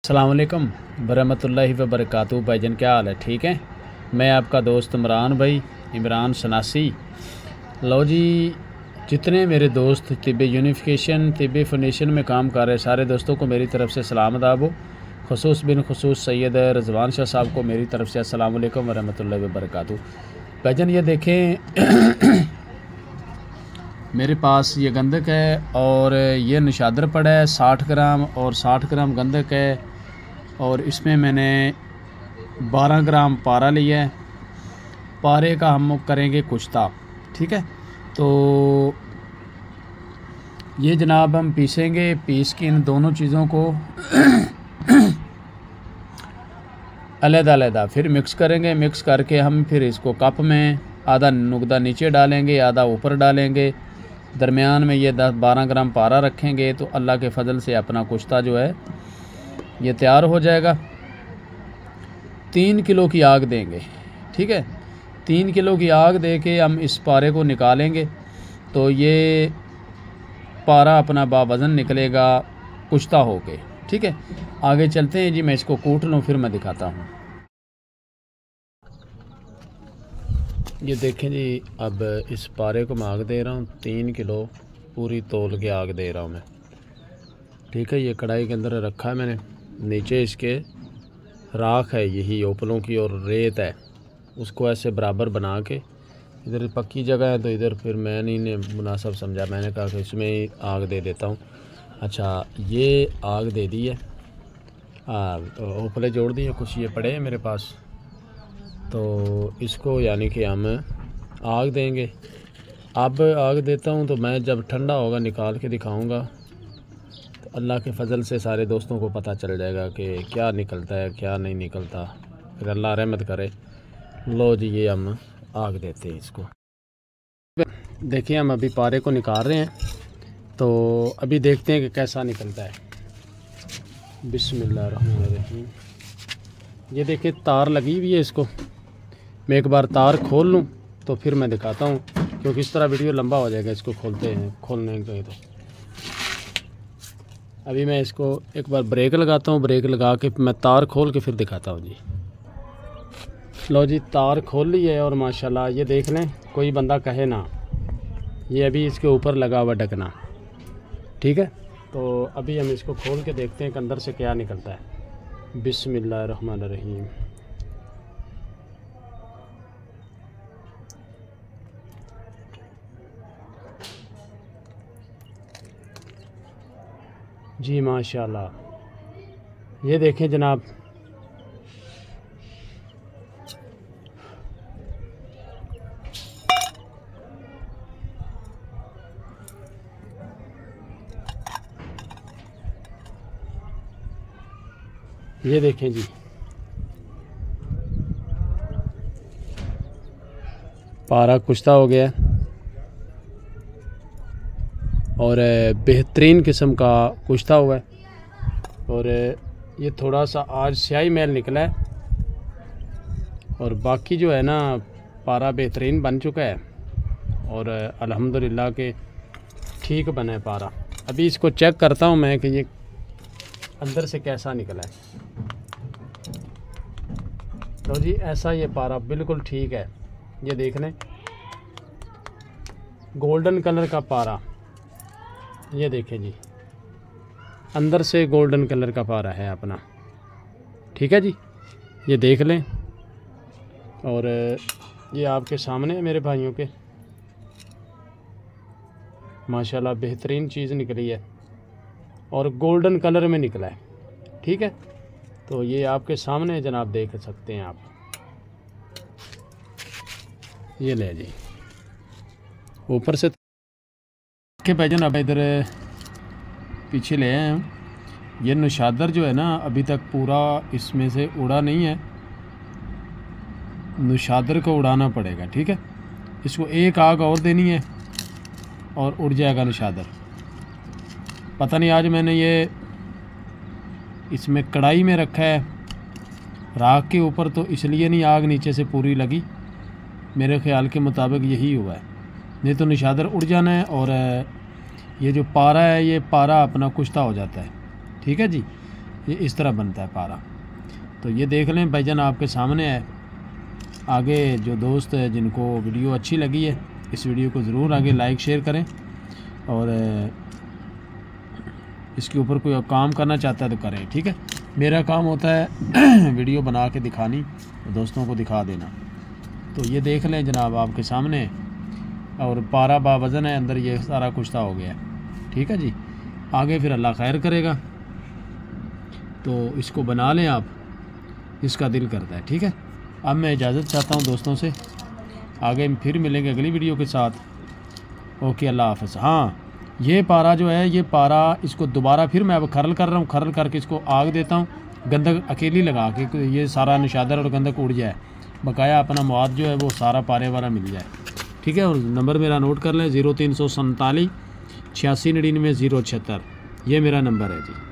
अस्सलाम वालेकुम बरहमतुल्लाहि व बरकातुहू। भाईजान क्या हाल है? ठीक है। मैं आपका दोस्त इमरान सनासी। लो जी, जितने मेरे दोस्त तिब्बे यूनिफिकेशन तिब्बे फोनेशन में काम कर रहे सारे दोस्तों को मेरी तरफ़ से सलाम अदाब। खुसूस बिन खुसूस सैयद रज़वान शाह साहब को मेरी तरफ़ से अस्सलाम वालेकुम वरहमतुल्लाहि व बरकातुहू। भाईजान ये देखें मेरे पास ये गंधक है और ये निशादर पड़ा है 60 ग्राम और 60 ग्राम गंधक है और इसमें मैंने 12 ग्राम पारा लिया है। पारे का हम करेंगे कुश्ता, ठीक है। तो ये जनाब हम पीसेंगे, पीस के इन दोनों चीज़ों को अलग-अलग फिर मिक्स करेंगे। मिक्स करके हम फिर इसको कप में आधा नुकदा नीचे डालेंगे, आधा ऊपर डालेंगे, दरमियान में ये 10-12 ग्राम पारा रखेंगे तो अल्लाह के फजल से अपना कुश्ता जो है ये तैयार हो जाएगा। 3 किलो की आग देंगे, ठीक है। 3 किलो की आग दे के हम इस पारे को निकालेंगे तो ये पारा अपना बावज़न निकलेगा कुश्ता हो के, ठीक है। आगे चलते हैं जी, मैं इसको कूट लूँ फिर मैं दिखाता हूँ। ये देखें जी, अब इस पारे को मैं आग दे रहा हूँ 3 किलो पूरी तोल के आग दे रहा हूँ मैं, ठीक है। ये कढ़ाई के अंदर रखा है मैंने, नीचे इसके राख है यही ओपलों की और रेत है, उसको ऐसे बराबर बना के इधर पक्की जगह है तो इधर फिर मैंने मुनासिब समझा, मैंने कहा कि इसमें ही आग दे देता हूँ। अच्छा, ये आग दे दी है, ओपले जोड़ दिए, कुछ ये पड़े हैं मेरे पास, तो इसको यानी कि हम आग देंगे। अब आग देता हूँ तो मैं जब ठंडा होगा निकाल के दिखाऊंगा तो अल्लाह के फजल से सारे दोस्तों को पता चल जाएगा कि क्या निकलता है क्या नहीं निकलता, फिर अल्लाह रहमत करे। लो जी, ये हम आग देते हैं इसको। देखिए हम अभी पारे को निकाल रहे हैं तो अभी देखते हैं कि कैसा निकलता है। बिस्मिल्लाहिर्रहमानिर्रहीम। ये देखिए तार लगी हुई है, इसको मैं एक बार तार खोल लूँ तो फिर मैं दिखाता हूँ, क्योंकि इस तरह वीडियो लंबा हो जाएगा इसको खोलने के तो। अभी मैं इसको एक बार ब्रेक लगाता हूँ, ब्रेक लगा के मैं तार खोल के फिर दिखाता हूँ जी। लो जी, तार खोल ली है और माशाल्लाह ये देख लें, कोई बंदा कहे ना, ये अभी इसके ऊपर लगा हुआ ढकना, ठीक है। तो अभी हम इसको खोल के देखते हैं कि अंदर से क्या निकलता है। बिस्मिल्लाहिर्रहमानिर्रहीम। जी माशाल्लाह, ये देखें जनाब, ये देखें जी, पारा कुश्ता हो गया और बेहतरीन किस्म का कुश्ता हुआ है। और ये थोड़ा सा आज स्याही मैल निकला है और बाकी जो है ना पारा बेहतरीन बन चुका है और अल्हम्दुलिल्लाह के ठीक बना है पारा। अभी इसको चेक करता हूँ मैं कि ये अंदर से कैसा निकला है। तो जी ऐसा ये पारा बिल्कुल ठीक है, ये देख लें, गोल्डन कलर का पारा, ये देखें जी, अंदर से गोल्डन कलर का पारा है अपना, ठीक है जी, ये देख लें। और ये आपके सामने है मेरे भाइयों के, माशाल्लाह बेहतरीन चीज़ निकली है और गोल्डन कलर में निकला है, ठीक है। तो ये आपके सामने जनाब, देख सकते हैं आप, ये ले जी ऊपर से के भाईजान। अब इधर पीछे ले आए हैं। ये निशादर जो है ना अभी तक पूरा इसमें से उड़ा नहीं है, निशादर को उड़ाना पड़ेगा, ठीक है। इसको एक आग और देनी है और उड़ जाएगा निशादर। पता नहीं आज मैंने ये इसमें कढ़ाई में रखा है राख के ऊपर तो इसलिए नहीं आग नीचे से पूरी लगी, मेरे ख्याल के मुताबिक यही हुआ है, नहीं तो निशादर उड़ जाना है और ये जो पारा है ये पारा अपना कुश्ता हो जाता है, ठीक है जी। ये इस तरह बनता है पारा। तो ये देख लें भाईजान आपके सामने है। आगे जो दोस्त है जिनको वीडियो अच्छी लगी है, इस वीडियो को ज़रूर आगे लाइक शेयर करें, और इसके ऊपर कोई काम करना चाहता है तो करें, ठीक है। मेरा काम होता है वीडियो बना के दिखानी, दोस्तों को दिखा देना। तो ये देख लें जनाब आपके सामने, और पारा बावज़न है, अंदर ये सारा कुछ था हो गया, ठीक है जी। आगे फिर अल्लाह खैर करेगा। तो इसको बना लें आप, इसका दिल करता है, ठीक है। अब मैं इजाज़त चाहता हूँ दोस्तों से, आगे फिर मिलेंगे अगली वीडियो के साथ। ओके, अल्लाह हाफ़िज़। हाँ, ये पारा जो है, ये पारा इसको दोबारा फिर मैं अब खरल कर रहा हूँ, खरल करके इसको आग देता हूँ, गंदक अकेली लगा के ये सारा निशादर और गंदक उड़ जाए, बकाया अपना मवाद जो है वो सारा पारे वाला मिल जाए, ठीक है। और नंबर मेरा नोट कर लें, 0347 8699 076, ये मेरा नंबर है जी।